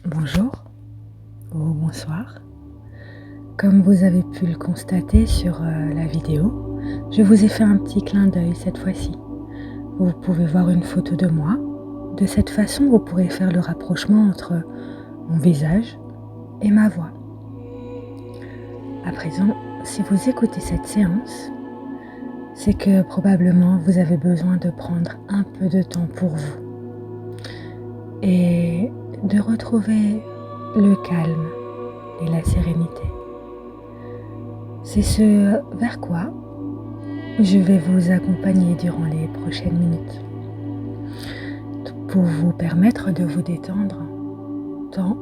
Bonjour ou bonsoir. Comme vous avez pu le constater sur la vidéo, je vous ai fait un petit clin d'œil cette fois-ci. Vous pouvez voir une photo de moi. De cette façon, vous pourrez faire le rapprochement entre mon visage et ma voix. À présent, si vous écoutez cette séance, c'est que probablement vous avez besoin de prendre un peu de temps pour vous et de retrouver le calme et la sérénité. C'est ce vers quoi je vais vous accompagner durant les prochaines minutes pour vous permettre de vous détendre tant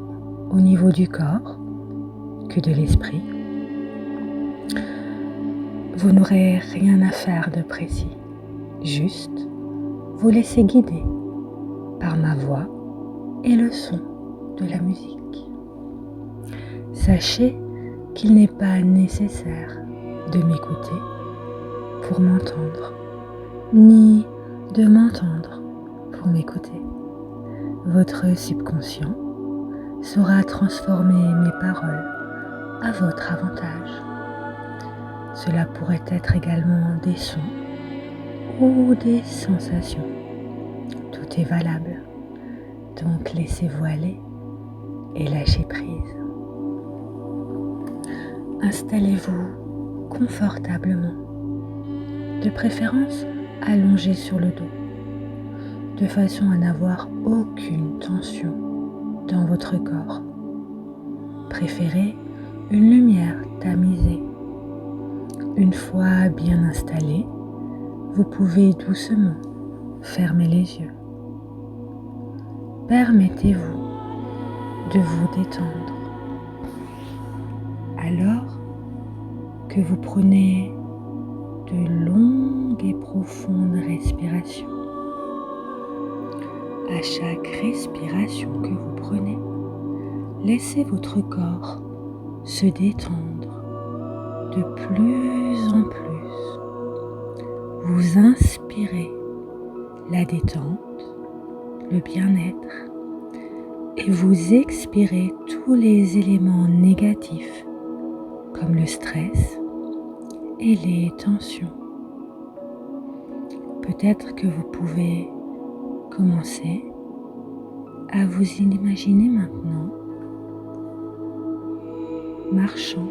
au niveau du corps que de l'esprit. Vous n'aurez rien à faire de précis, juste vous laisser guider par ma voix et le son de la musique. Sachez qu'il n'est pas nécessaire de m'écouter pour m'entendre, ni de m'entendre pour m'écouter. Votre subconscient saura transformer mes paroles à votre avantage. Cela pourrait être également des sons ou des sensations. Tout est valable, donc laissez-vous aller et lâchez prise. Installez-vous confortablement, de préférence allongé sur le dos, de façon à n'avoir aucune tension dans votre corps. Préférez une lumière tamisée. Une fois bien installé, vous pouvez doucement fermer les yeux. Permettez-vous de vous détendre. Alors que vous prenez de longues et profondes respirations. À chaque respiration que vous prenez, laissez votre corps se détendre de plus en plus. Vous inspirez la détente, le bien-être et vous expirez tous les éléments négatifs comme le stress et les tensions. Peut-être que vous pouvez commencer à vous imaginer maintenant marchant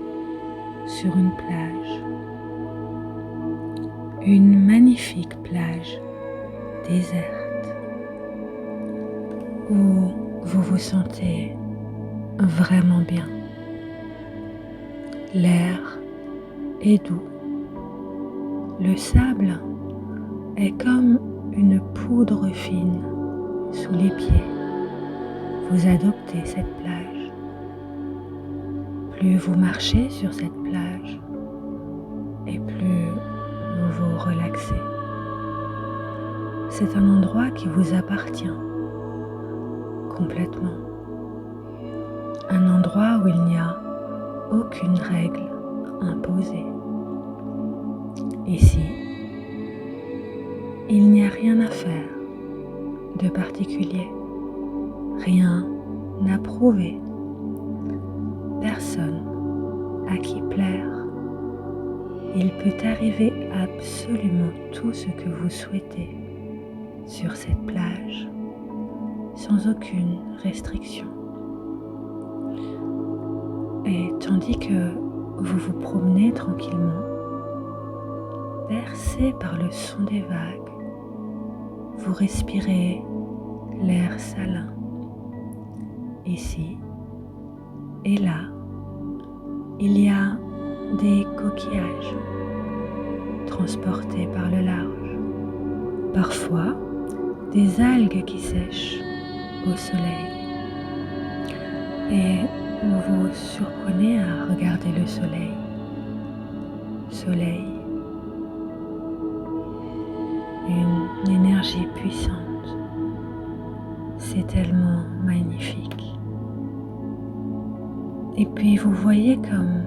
sur une plage, une magnifique plage déserte où vous vous sentez vraiment bien. L'air est doux. Le sable est comme une poudre fine sous les pieds. Vous adoptez cette plage. Plus vous marchez sur cette plage, et plus vous vous relaxez. C'est un endroit qui vous appartient complètement. Un endroit où il n'y a aucune règle imposée. Ici, il n'y a rien à faire de particulier, rien à prouver, personne à qui plaire. Il peut arriver absolument tout ce que vous souhaitez sur cette plage, sans aucune restriction. Et tandis que vous vous promenez tranquillement, bercé par le son des vagues, vous respirez l'air salin. Ici et là, il y a des coquillages transportés par le large. Parfois, des algues qui sèchent au soleil. Et vous vous surprenez à regarder le soleil. Soleil, une énergie puissante. C'est tellement magnifique. Et puis vous voyez comme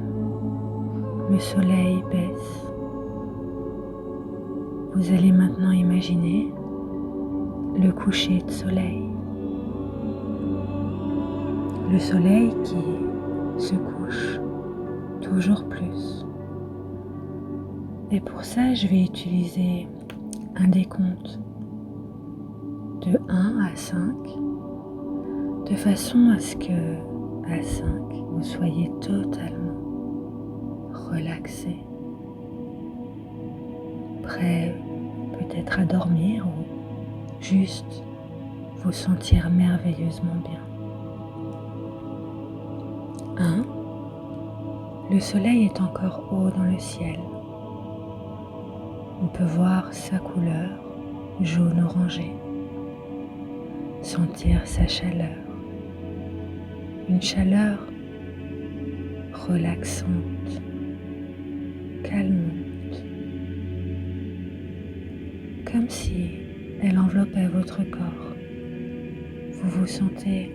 le soleil baisse. Vous allez maintenant imaginer le coucher de soleil. le soleil qui se couche toujours plus. Et pour ça, je vais utiliser un décompte de 1 à 5, de façon à ce que, à 5, vous soyez totalement relaxé, prêt peut-être à dormir ou juste vous sentir merveilleusement bien. 1. Le soleil est encore haut dans le ciel. On peut voir sa couleur jaune-orangé, sentir sa chaleur, une chaleur relaxante, calmante, comme si elle enveloppait votre corps. Vous vous sentez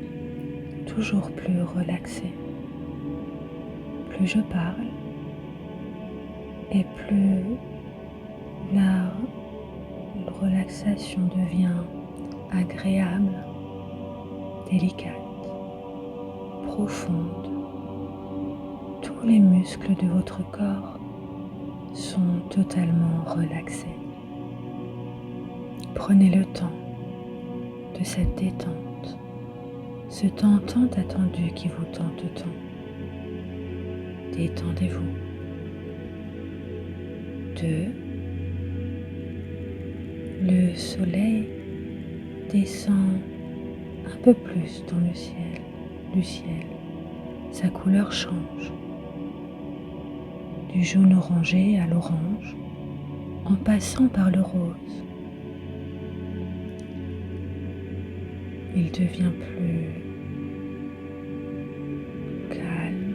toujours plus relaxé. Plus je parle, et plus la relaxation devient agréable, délicate, profonde. Tous les muscles de votre corps sont totalement relaxés. Prenez le temps de cette détente, ce temps tant attendu qui vous tente tant. Détendez-vous. 2. Le soleil descend un peu plus dans le ciel, du ciel. Sa couleur change, du jaune orangé à l'orange, en passant par le rose. Il devient plus calme.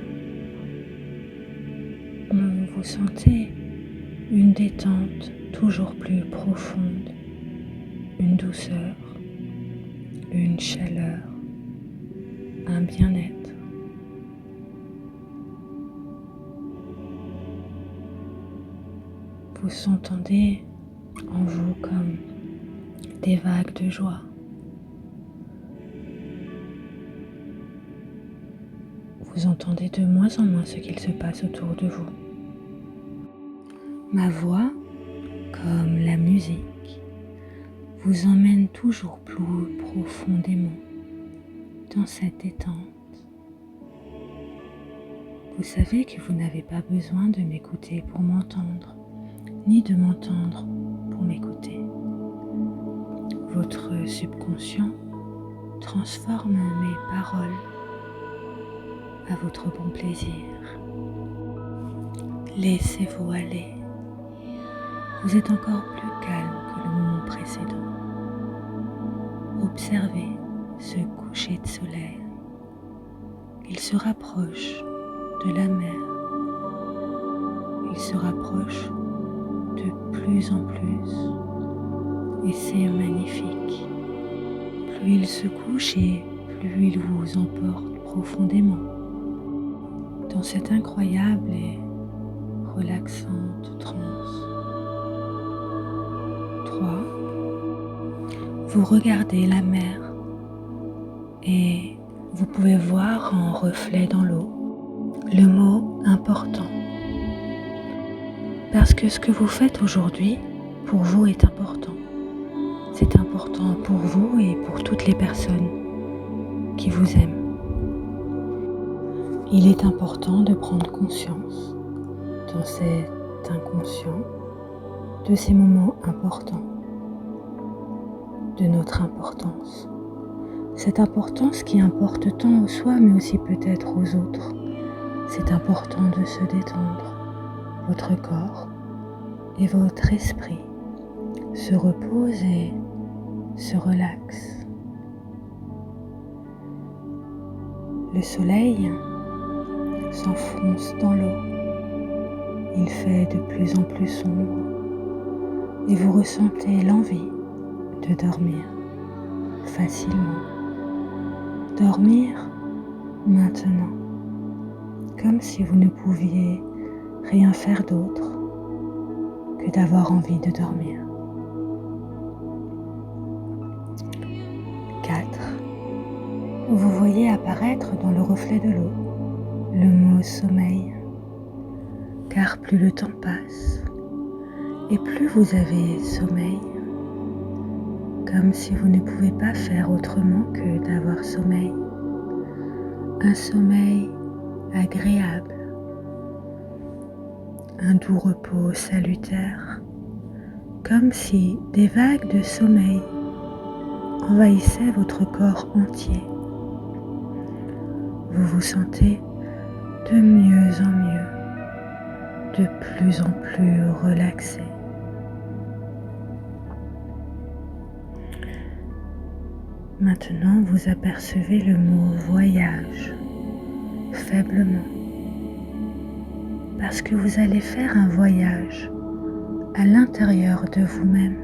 Vous sentez une détente toujours plus profonde, une douceur, une chaleur, un bien-être. Vous entendez en vous comme des vagues de joie. Vous entendez de moins en moins ce qu'il se passe autour de vous. Ma voix, comme la musique, vous emmène toujours plus profondément dans cette détente. Vous savez que vous n'avez pas besoin de m'écouter pour m'entendre, ni de m'entendre pour m'écouter. Votre subconscient transforme mes paroles à votre bon plaisir. Laissez-vous aller. Vous êtes encore plus calme que le moment précédent. Observez ce coucher de soleil. Il se rapproche de la mer. Il se rapproche de plus en plus. Et c'est magnifique. Plus il se couche et plus il vous emporte profondément dans cette incroyable et relaxante transe. 3. Vous regardez la mer et vous pouvez voir en reflet dans l'eau le mot important. Parce que ce que vous faites aujourd'hui, pour vous, est important. C'est important pour vous et pour toutes les personnes qui vous aiment. Il est important de prendre conscience dans cet inconscient de ces moments importants, de notre importance. Cette importance qui importe tant aux soi mais aussi peut-être aux autres. C'est important de se détendre. Votre corps et votre esprit se reposent et se relaxent. Le soleil s'enfonce dans l'eau. Il fait de plus en plus sombre et vous ressentez l'envie de dormir facilement. Dormir maintenant, comme si vous ne pouviez rien faire d'autre que d'avoir envie de dormir. 4. vous voyez apparaître dans le reflet de l'eau le mot sommeil, car plus le temps passe et plus vous avez sommeil, comme si vous ne pouvez pas faire autrement que d'avoir sommeil, un sommeil agréable, un doux repos salutaire, comme si des vagues de sommeil envahissaient votre corps entier. Vous vous sentez de mieux en mieux, de plus en plus relaxé. Maintenant, vous apercevez le mot voyage faiblement, parce que vous allez faire un voyage à l'intérieur de vous-même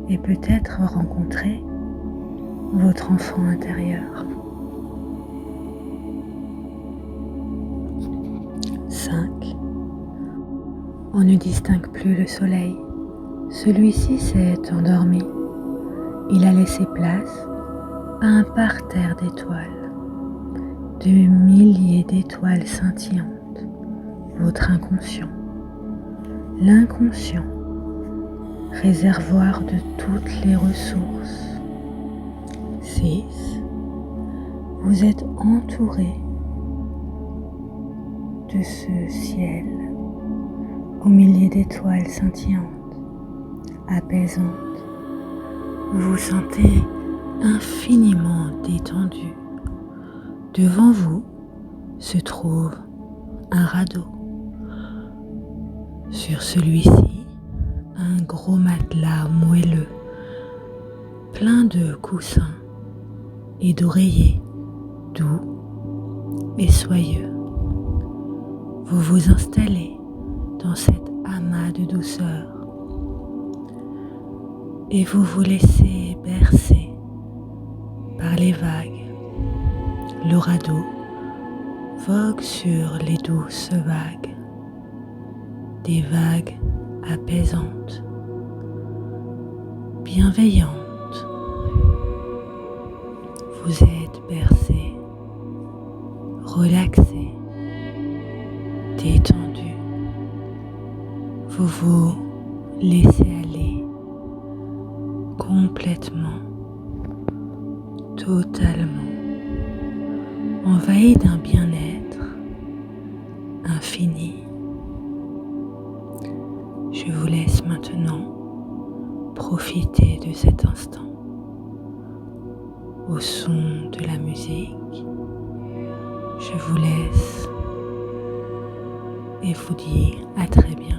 et peut-être rencontrer votre enfant intérieur. 5. On ne distingue plus le soleil. Celui-ci s'est endormi. Il a laissé place à un parterre d'étoiles, de milliers d'étoiles scintillantes, votre inconscient. L'inconscient, réservoir de toutes les ressources. 6. Vous êtes entouré de ce ciel aux milliers d'étoiles scintillantes, apaisantes. Vous vous sentez infiniment détendu. Devant vous se trouve un radeau. Sur celui-ci, un gros matelas moelleux, plein de coussins et d'oreillers doux et soyeux. Vous vous installez dans cet amas de douceur et vous vous laissez bercer par les vagues. Le radeau vogue sur les douces vagues, des vagues apaisantes, bienveillantes. Vous êtes bercé, relaxé, détendu. Vous vous laissez aller complètement, totalement, envahi d'un bien-être infini. Je vous laisse maintenant profiter de cet instant au son de la musique. Je vous laisse et vous dis à très bientôt.